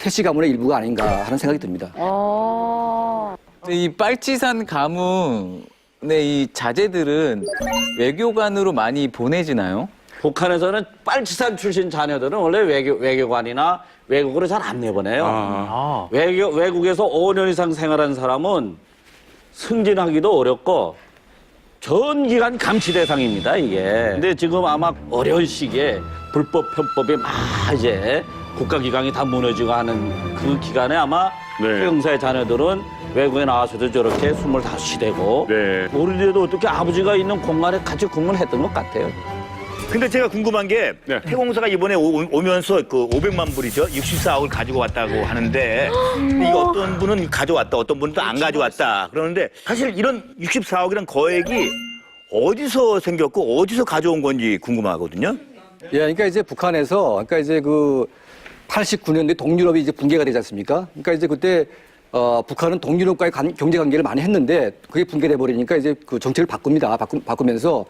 캐시 가문의 일부가 아닌가 하는 생각이 듭니다. 이 빨치산 가문의 이 자제들은 외교관으로 많이 보내지나요? 북한에서는 빨치산 출신 자녀들은 원래 외교관이나 외국으로 잘 안 내보내요. 외국에서 5년 이상 생활한 사람은 승진하기도 어렵고 전 기간 감시 대상입니다, 이게. 근데 지금 아마 어려운 시기에 불법 편법이 막 이제 국가기관이 다 무너지고 하는 그 기간에 아마 태영사의 자녀들은 외국에 나와서도 저렇게 25이 되고 우리들도 어떻게 아버지가 있는 공간에 같이 근무했던 것 같아요. 근데 제가 궁금한 게 태공사가 이번에 오면서 그 500만 불이죠. 64억을 가지고 왔다고 하는데 이게 어떤 분은 가져왔다, 어떤 분은 또 안 가져왔다. 그러는데 사실 이런 64억이란 거액이 어디서 생겼고 어디서 가져온 건지 궁금하거든요. 예, 그러니까 이제 북한에서, 그러니까 이제 그 89년도에 동유럽이 이제 붕괴가 되지 않습니까? 그러니까 이제 그때 북한은 동유럽과의 경제 관계를 많이 했는데 그게 붕괴돼 버리니까 이제 그 정책을 바꿉니다. 바꾸면서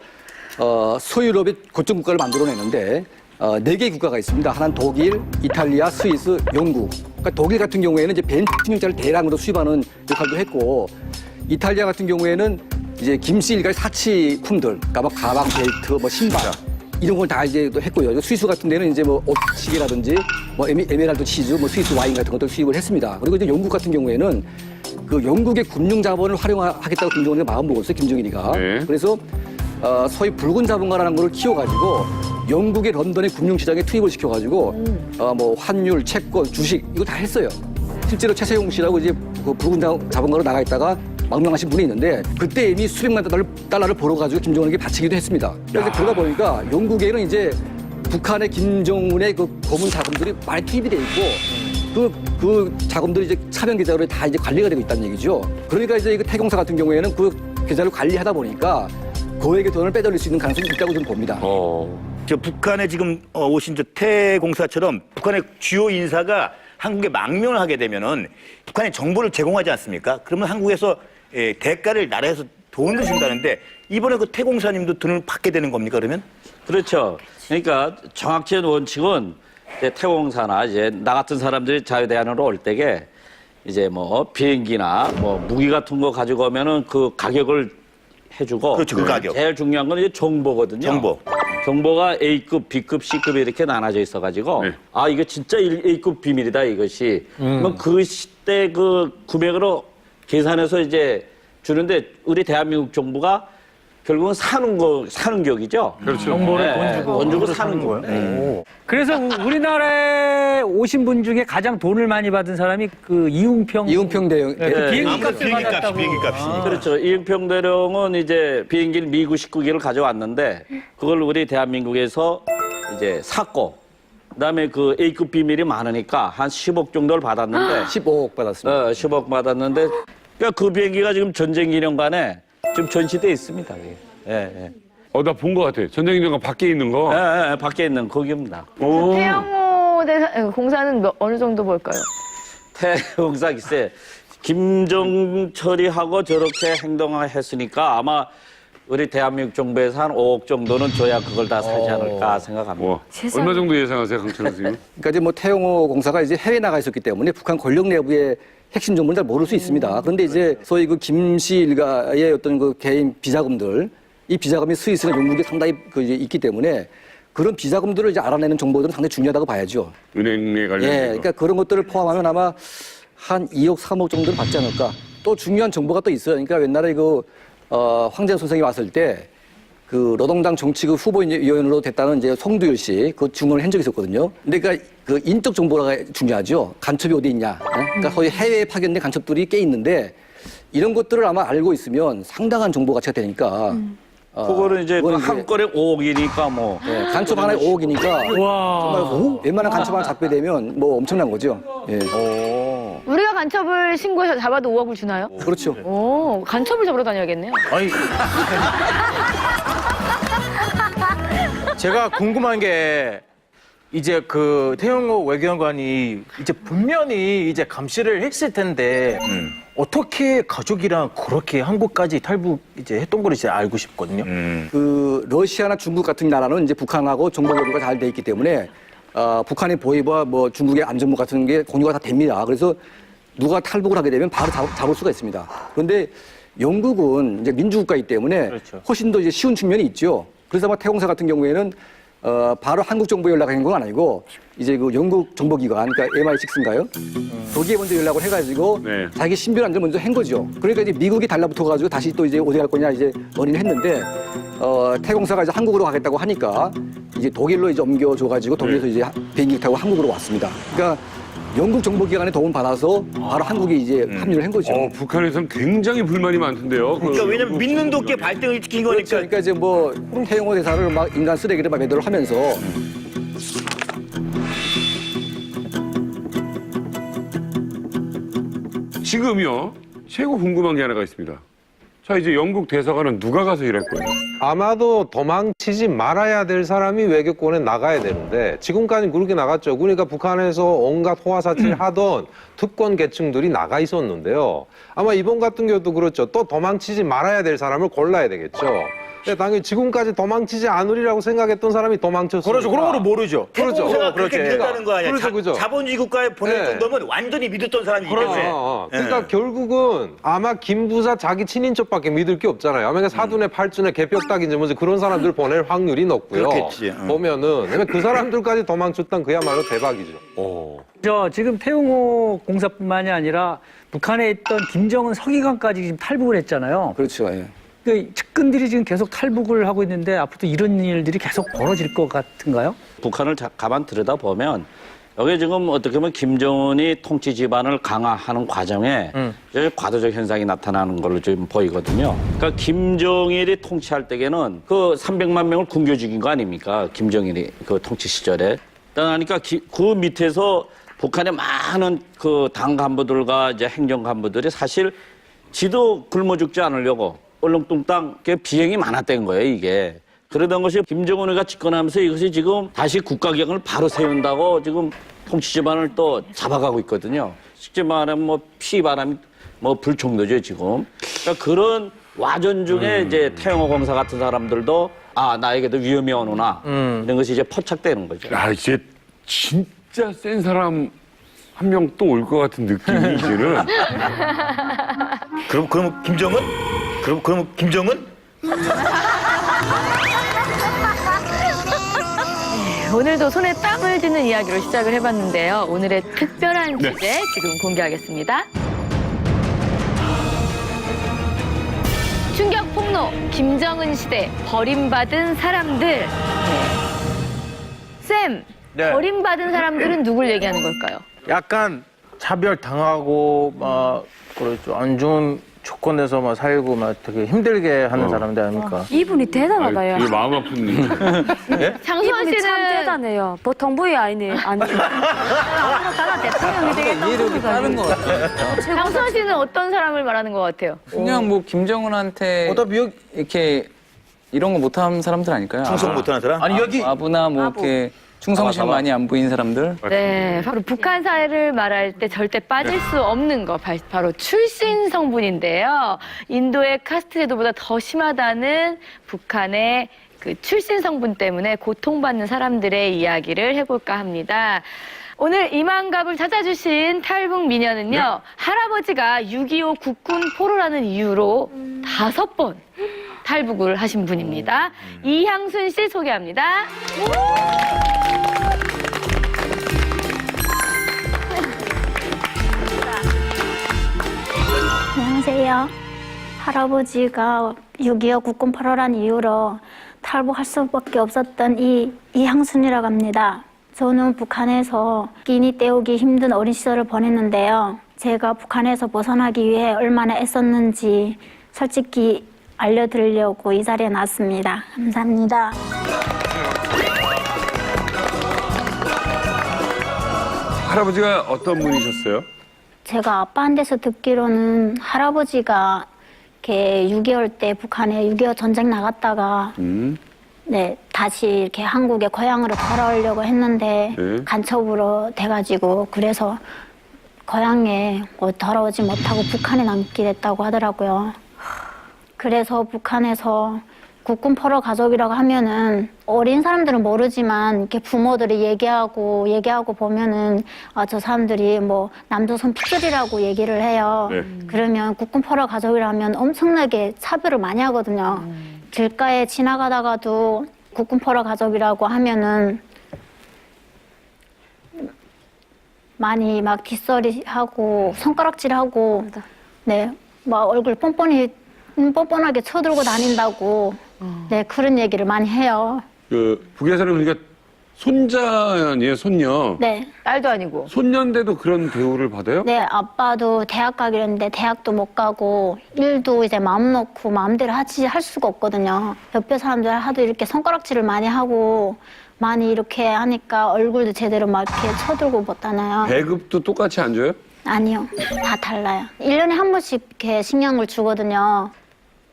서유럽의 고점 국가를 만들어내는데 4개의 국가가 있습니다. 하나는 독일, 이탈리아, 스위스, 영국. 그러니까 독일 같은 경우에는 이제 벤틴용차를 대량으로 수입하는 역할도 했고, 이탈리아 같은 경우에는 이제 김씨 일가의 사치품들, 그러니까 뭐 가방, 벨트, 뭐 신발 이런 걸 다 이제 또 했고요. 스위스 같은 데는 이제 뭐 옷시계라든지 뭐 에메랄드 치즈, 뭐 스위스 와인 같은 것들 수입을 했습니다. 그리고 이제 영국 같은 경우에는 그 영국의 금융 자본을 활용하겠다고 김정은이가 마음먹었어요, 김정일이가. 그래서 소위 붉은 자본가라는 걸 키워가지고 영국의 런던의 금융시장에 투입을 시켜가지고 뭐 환율, 채권, 주식 이거 다 했어요. 실제로 최세용 씨라고 이제 그 붉은 자본가로 나가 있다가 망명하신 분이 있는데 그때 이미 수백만 달러를 벌어가지고 김정은에게 바치기도 했습니다. 그래서 그러다 보니까 영국에는 이제 북한의 김정은의 그 고문 자금들이 많이 투입이 돼 있고 그 자금들이 이제 차명 계좌로 다 이제 관리가 되고 있다는 얘기죠. 그러니까 이제 그 태공사 같은 경우에는 그 계좌를 관리하다 보니까 고액의 돈을 빼돌릴 수 있는 가능성이 있다고 저는 봅니다. 저 북한에 지금 오신 저 태공사처럼 북한의 주요 인사가 한국에 망명을 하게 되면은 북한에 정보를 제공하지 않습니까? 그러면 한국에서 대가를 나라에서 돈을 준다는데 이번에 그 태공사님도 돈을 받게 되는 겁니까, 그러면? 그렇죠. 그러니까 정확한 원칙은 이제 태공사나 이제 나 같은 사람들이 자유대안으로 올 때게 이제 뭐 비행기나 뭐 무기 같은 거 가지고 오면은 그 가격을 해주고. 그렇죠, 그 가격. 제일 중요한 건 이제 정보거든요. 정보가 A급, B급, C급이 이렇게 나눠져 있어가지고 아 이거 진짜 A급 비밀이다 이것이. 그럼 그 시대 그 금액으로 계산해서 이제 주는데 우리 대한민국 정부가 결국은 사는 격이죠. 그렇죠. 정보를 돈 주고 사는 거예요. 그래서 우리나라에 오신 분 중에 가장 돈을 많이 받은 사람이 그 이웅평 대령. 비행기 값을 받았다고. 비행기 값이. 그렇죠. 이응평 대령은 이제 비행기를 미국 19기를 가져왔는데 그걸 우리 대한민국에서 이제 샀고 그다음에 그 A급 비밀이 많으니까 한 10억 정도를 받았는데 15억 받았습니다. 10억 받았는데 그러니까 그 비행기가 지금 전쟁 기념관에 지금 전시돼 있습니다. 나 본 것 같아. 전쟁 기념관 밖에 있는 거. 밖에 있는 거기입니다. 태영호 공사는 어느 정도 볼까요? 태영사 글쎄 김정철이하고 저렇게 행동을 했으니까 아마 우리 대한민국 정부에서 한 5억 정도는 줘야 그걸 다 사지 않을까 생각합니다. 얼마 정도 예상하세요, 강철 선생님? 그러니까 이제 뭐 태영호 공사가 이제 해외 나가 있었기 때문에 북한 권력 내부의 핵심 정보는 잘 모를 수 있습니다. 그런데 이제 소위 그 김씨 일가의 어떤 그 개인 비자금들, 이 비자금이 스위스나 영국에 상당히 그 이제 있기 때문에 그런 비자금들을 이제 알아내는 정보들은 상당히 중요하다고 봐야죠. 은행에 관련된 거. 그러니까 그런 것들을 포함하면 아마 한 2억, 3억 정도는 받지 않을까. 또 중요한 정보가 또 있어요. 그러니까 옛날에 그 황재현 선생이 왔을 때 그 노동당 정치국 후보위원으로 됐다는 이제 송두율 씨 그 증언을 한 적이 있었거든요. 근데 그 인적 정보가 중요하죠. 간첩이 어디 있냐. 그러니까 거의 해외에 파견된 간첩들이 꽤 있는데 이런 것들을 아마 알고 있으면 상당한 정보 가치가 되니까. 그거는 이제 한 건에 5억이니까 뭐. 간첩 하나에 5억이니까 정말 웬만한 간첩 하나 잡게 되면 뭐 엄청난 거죠. 우리가 간첩을 신고해서 잡아도 5억을 주나요? 그렇죠. 간첩을 잡으러 다녀야겠네요. 아니, 제가 궁금한 게 이제 그 태영호 외교관이 이제 분명히 이제 감시를 했을 텐데 어떻게 가족이랑 그렇게 한국까지 탈북 이제 했던 걸 이제 알고 싶거든요. 그 러시아나 중국 같은 나라는 이제 북한하고 정보 교류가 잘 돼 있기 때문에 북한의 보위와 뭐 중국의 안전부 같은 게 공유가 다 됩니다. 그래서 누가 탈북을 하게 되면 바로 잡을 수가 있습니다. 그런데 영국은 이제 민주국가이기 때문에 그렇죠. 훨씬 더 이제 쉬운 측면이 있죠. 그래서 아마 태공사 같은 경우에는 바로 한국 정부에 연락한 건 아니고 이제 그 영국 정보기관, 그러니까 MI6인가요? 거기에 먼저 연락을 해가지고 네. 자기 신변 안전을 먼저 한 거죠. 그러니까 이제 미국이 달라붙어가지고 다시 또 이제 어디 갈 거냐 이제 논의를 했는데 태공사가 이제 한국으로 가겠다고 하니까 이제 독일로 이제 옮겨줘가지고 독일에서 이제 비행기 타고 한국으로 왔습니다. 그러니까 영국 정보기관의 도움 받아서 바로 한국에 이제 합류를 한 거죠. 북한에서는 굉장히 불만이 많던데요. 그러니까 왜냐면 믿는 도끼에 발등을 찍힌 거니까. 그렇죠. 그러니까 이제 뭐 태영호 대사를 막 인간 쓰레기를 막 매도를 하면서 지금요, 최고 궁금한 게 하나가 있습니다. 자, 이제 영국 대사관은 누가 가서 일할 거예요? 아마도 도망치지 말아야 될 사람이 외교권에 나가야 되는데 지금까지 그렇게 나갔죠. 그러니까 북한에서 온갖 호화사칠 하던 특권 계층들이 나가 있었는데요. 아마 이번 같은 경우도 그렇죠. 또 도망치지 말아야 될 사람을 골라야 되겠죠. 근데 당연히 지금까지 도망치지 않으리라고 생각했던 사람이 도망쳤어요. 그렇죠. 그런 거를 모르죠. 그렇죠. 태공사가 그렇게 그렇죠. 믿었다는 거 아니야. 그렇죠, 그렇죠. 자본주의 국가에 보낼 네. 정도면 완전히 믿었던 사람이기 때문에. 그러니까 결국은 아마 김 부사 자기 친인척밖에 믿을 게 없잖아요. 아마 사돈의 팔순의 개벽닭인지 뭐지 그런 사람들 보낼 확률이 높고요. 그렇겠지. 보면은 왜냐면 그 사람들까지 도망쳤던 그야말로 대박이죠. 지금 태용호 공사뿐만이 아니라 북한에 있던 김정은 서기관까지 지금 탈북을 했잖아요. 그렇죠. 예. 그 측근들이 지금 계속 탈북을 하고 있는데 앞으로도 이런 일들이 계속 벌어질 것 같은가요? 북한을 가만 들여다보면 여기 지금 어떻게 보면 김정은이 통치 지반을 강화하는 과정에 이제 과도적 현상이 나타나는 걸로 지금 보이거든요. 그러니까 김정일이 통치할 때에는 그 300만 명을 굶겨 죽인 거 아닙니까? 김정일이 그 통치 시절에. 그러니까 그 밑에서 북한의 많은 그 당 간부들과 이제 행정 간부들이 사실 지도 굶어 죽지 않으려고 얼렁뚱땅 비행이 많았던 거예요, 이게. 그러던 것이 김정은이가 집권하면서 이것이 지금 다시 국가경을 바로 세운다고 지금 통치 지반을 또 잡아가고 있거든요. 쉽게 말하면 뭐 피바람이 뭐 불청도죠, 지금. 그러니까 그런 와전 중에 이제 태영호 공사 같은 사람들도 아, 나에게도 위험이 오는구나. 이런 것이 이제 포착되는 거죠. 야, 이제 진짜 센 사람 한 명 또 올 것 같은 느낌이 이제는. 그럼 김정은? 그럼 김정은? 오늘도 손에 땀을 쥐는 이야기로 시작을 해봤는데요. 오늘의 특별한 네. 주제 지금 공개하겠습니다. 충격 폭로, 김정은 시대 버림받은 사람들. 네. 쌤, 네. 버림받은 사람들은 누굴 얘기하는 걸까요? 약간 차별 당하고 막 그렇죠. 안 좋은 조건에서 막 살고 막 되게 힘들게 하는 사람들 아닙니까? 이분이 대단하다요. 되게 마음 아픈. 장수원 이분이 참 씨는 대단해요. 보통 분이 아니에요. 앞으로 다가 대통령이 되겠다고 이해력이 빠른 것 같아요. 장수원 씨는 어떤 사람을 말하는 것 같아요? 그냥 뭐 김정은한테 어차피 여기 이렇게 이런 거 못하는 사람들 아닐까요? 충성 못하는 사람? 아니 여기 아부나 뭐 이렇게 충성심 많이 안 보인 사람들. 네, 바로 북한 사회를 말할 때 절대 빠질 수 없는 거 바로 출신 성분인데요. 인도의 카스트 제도보다 더 심하다는 북한의 그 출신 성분 때문에 고통받는 사람들의 이야기를 해볼까 합니다. 오늘 이만갑을 찾아주신 탈북 미녀는요, 할아버지가 6.25 국군 포로라는 이유로 5번 탈북을 하신 분입니다. 이향순 씨 소개합니다. 안녕하세요. 할아버지가 6.25 국군 8호란 이유로 탈북할 수밖에 없었던 이향순이라고 합니다. 저는 북한에서 끼니 때우기 힘든 어린 시절을 보냈는데요. 제가 북한에서 벗어나기 위해 얼마나 애썼는지 솔직히 알려드리려고 이 자리에 나왔습니다. 감사합니다. 할아버지가 어떤 분이셨어요? 제가 아빠한테서 듣기로는 할아버지가 이렇게 6.25 때 북한에 6.25 전쟁 나갔다가 네, 다시 이렇게 한국에 고향으로 돌아오려고 했는데 간첩으로 돼가지고 그래서 고향에 돌아오지 못하고 북한에 남게 됐다고 하더라고요. 그래서 북한에서 국군 포로 가족이라고 하면은 어린 사람들은 모르지만 이렇게 부모들이 얘기하고 보면은 저 사람들이 뭐 남조선 피줄이라고 얘기를 해요. 네. 그러면 국군 포로 가족이라면 엄청나게 차별을 많이 하거든요. 길가에 지나가다가도 국군 포로 가족이라고 하면은 많이 막 뒷소리하고 손가락질하고 네, 막 얼굴 뻔뻔하게 쳐들고 다닌다고 네 그런 얘기를 많이 해요. 그 북에서는 그러니까 손자 아니에요, 손녀. 네, 딸도 아니고. 손녀인데도 그런 대우를 받아요? 네 아빠도 대학 가기로 했는데 대학도 못 가고 일도 이제 마음 놓고 마음대로 할 수가 없거든요. 옆에 사람들 하도 이렇게 손가락질을 많이 하고 많이 이렇게 하니까 얼굴도 제대로 막 이렇게 쳐들고 못하나요? 배급도 똑같이 안 줘요? 아니요. 다 달라요. 1년에 한 번씩 이렇게 식량을 주거든요.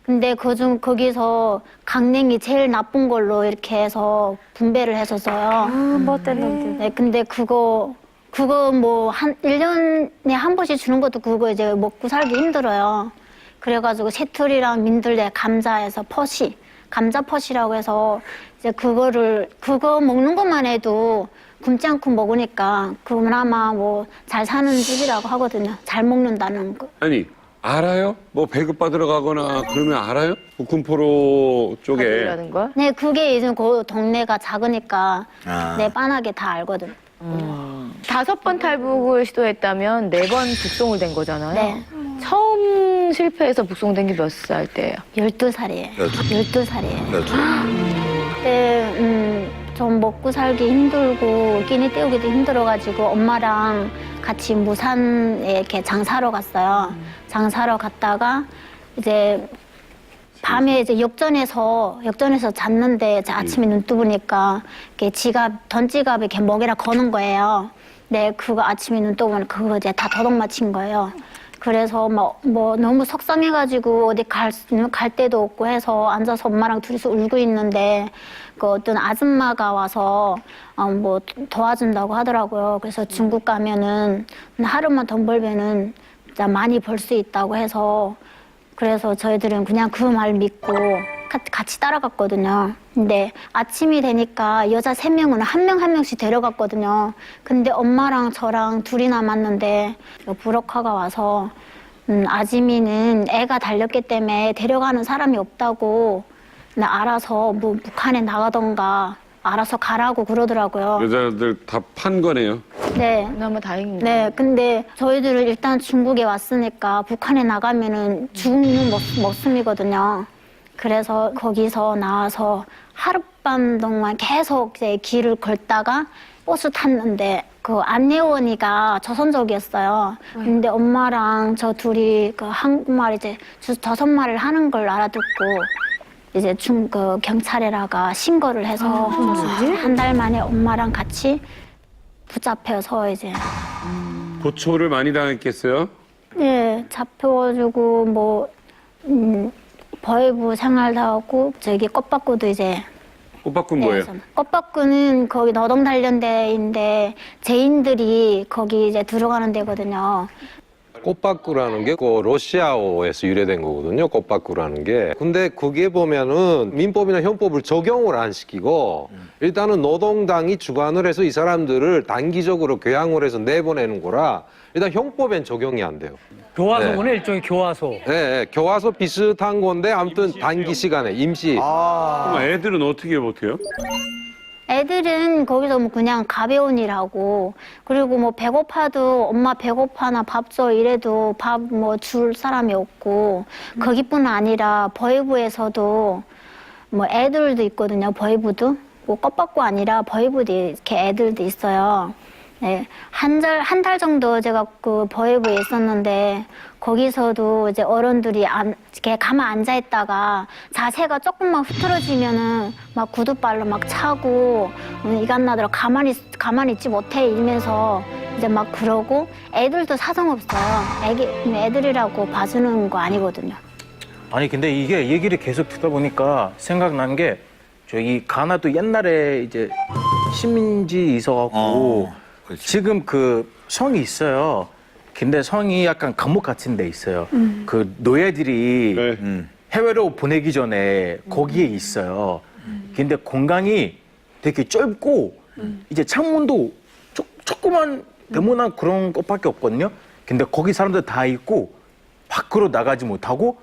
근데 거기서 강냉이 제일 나쁜 걸로 이렇게 해서 분배를 해줬어요. 못된 놈들. 네, 근데 그거 뭐 1년에 한 번씩 주는 것도 그거 이제 먹고 살기 힘들어요. 그래가지고 새틀이랑 민들레, 감자에서 감자 퍼시라고 해서 이제 그거 먹는 것만 해도 굶지 않고 먹으니까 그나마 뭐 잘 사는 집이라고 하거든요. 잘 먹는다는 거. 아니, 알아요? 뭐 배급 받으러 가거나 그러면 알아요? 북훈포로 쪽에. 가족이라는 걸? 네, 그게 이제 그 동네가 작으니까 네, 빤하게 다 알거든요. 5번 탈북을 시도했다면 4번 북송을 된 거잖아요. 네. 처음 실패해서 북송된 게 몇 살 때예요? 12살이에요. 12살이에요. 그때 좀 먹고 살기 힘들고 끼니 때우기도 힘들어가지고 엄마랑 같이 무산에 이렇게 장사하러 갔어요. 장사하러 갔다가 이제 밤에 이제 역전에서 잤는데 이제 아침에 눈 뜨보니까 이렇게 돈지갑에 이렇게 먹이라 거는 거예요. 네, 그거 아침에 눈 뜨고는 그거 이제 다 도둑 맞힌 거예요. 그래서 뭐 너무 속상해가지고 어디 갈 데도 없고 해서 앉아서 엄마랑 둘이서 울고 있는데 그 어떤 아줌마가 와서 뭐 도와준다고 하더라고요. 그래서 중국 가면은 하루만 돈 벌면은 진짜 많이 벌 수 있다고 해서 그래서 저희들은 그냥 그 말 믿고 같이 따라갔거든요. 근데 아침이 되니까 여자 3명은 한 명씩 데려갔거든요. 근데 엄마랑 저랑 둘이 남았는데 부럭화가 와서 아지미는 애가 달렸기 때문에 데려가는 사람이 없다고 알아서 뭐 북한에 나가던가 알아서 가라고 그러더라고요. 여자들 다 판 거네요. 네. 너무 다행입니다. 네, 근데 저희들은 일단 중국에 왔으니까 북한에 나가면은 죽는 목숨이거든요. 그래서 거기서 나와서 하룻밤 동안 계속 이제 길을 걷다가 버스 탔는데 그 안내원이가 조선족이었어요. 근데 엄마랑 저 둘이 그 한국말 이제 조선말을 하는 걸 알아듣고 이제 그 경찰에다가 신고를 해서 한 달 만에 엄마랑 같이 붙잡혀서 이제 고초를 많이 당했겠어요? 네, 잡혀가지고 뭐 버이부 생활도 하고 저기 꽃바꾸도 이제 꽃바꾼 뭐예요? 꽃바꾸는 거기 노동단련대인데 제인들이 거기 이제 들어가는 데거든요. 꽃바꾸라는 게 그 러시아어에서 유래된 거거든요. 꽃바꾸라는 게. 근데 그게 보면은 민법이나 형법을 적용을 안 시키고 일단은 노동당이 주관을 해서 이 사람들을 단기적으로 교양을 해서 내보내는 거라 일단 형법엔 적용이 안 돼요. 교화소군의 일종의 교화소. 네, 네, 교화소 비슷한 건데 아무튼 단기 시간에 임시. 그럼 애들은 어떻게 버텨요? 애들은 거기서 뭐 그냥 가벼운 일하고 그리고 뭐 배고파도 엄마 배고파나 밥 줘 이래도 밥 뭐 줄 사람이 없고 거기뿐 아니라 버이부에서도 뭐 애들도 있거든요. 버이부도 뭐 꽃받고 아니라 버이부도 이렇게 애들도 있어요. 네, 한 달 정도 제가 그 버이부에 있었는데 거기서도 이제 어른들이 이렇게 가만 앉아 있다가 자세가 조금만 흐트러지면은 막 구두발로 막 차고 이간나더라 가만히 있지 못해 이러면서 이제 막 그러고 애들도 사정 없어요. 애들이라고 봐주는 거 아니거든요. 아니 근데 이게 얘기를 계속 듣다 보니까 생각난 게 저기 가나도 옛날에 이제 식민지 있어갖고 지금 그 성이 있어요. 근데 성이 약간 감옥 같은 데 있어요. 그 노예들이 해외로 보내기 전에 거기에 있어요. 근데 공간이 되게 좁고 이제 창문도 조그만 네모난 그런 것밖에 없거든요. 근데 거기 사람들 다 있고 밖으로 나가지 못하고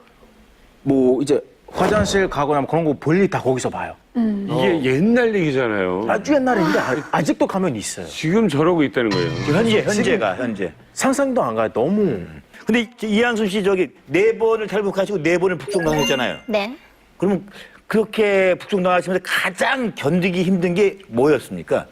뭐 이제 화장실 가거나 그런 거 볼일 다 거기서 봐요. 이게 옛날 얘기잖아요. 아주 옛날인데 아직도 가면 있어요. 지금 저러고 있다는 거예요. 현재. 상상도 안 가요. 너무. 근데 이한순 씨 저기 4번을 탈북하시고 4번을 북송당했잖아요. 네. 그러면 그렇게 북송당하시면서 가장 견디기 힘든 게 뭐였습니까?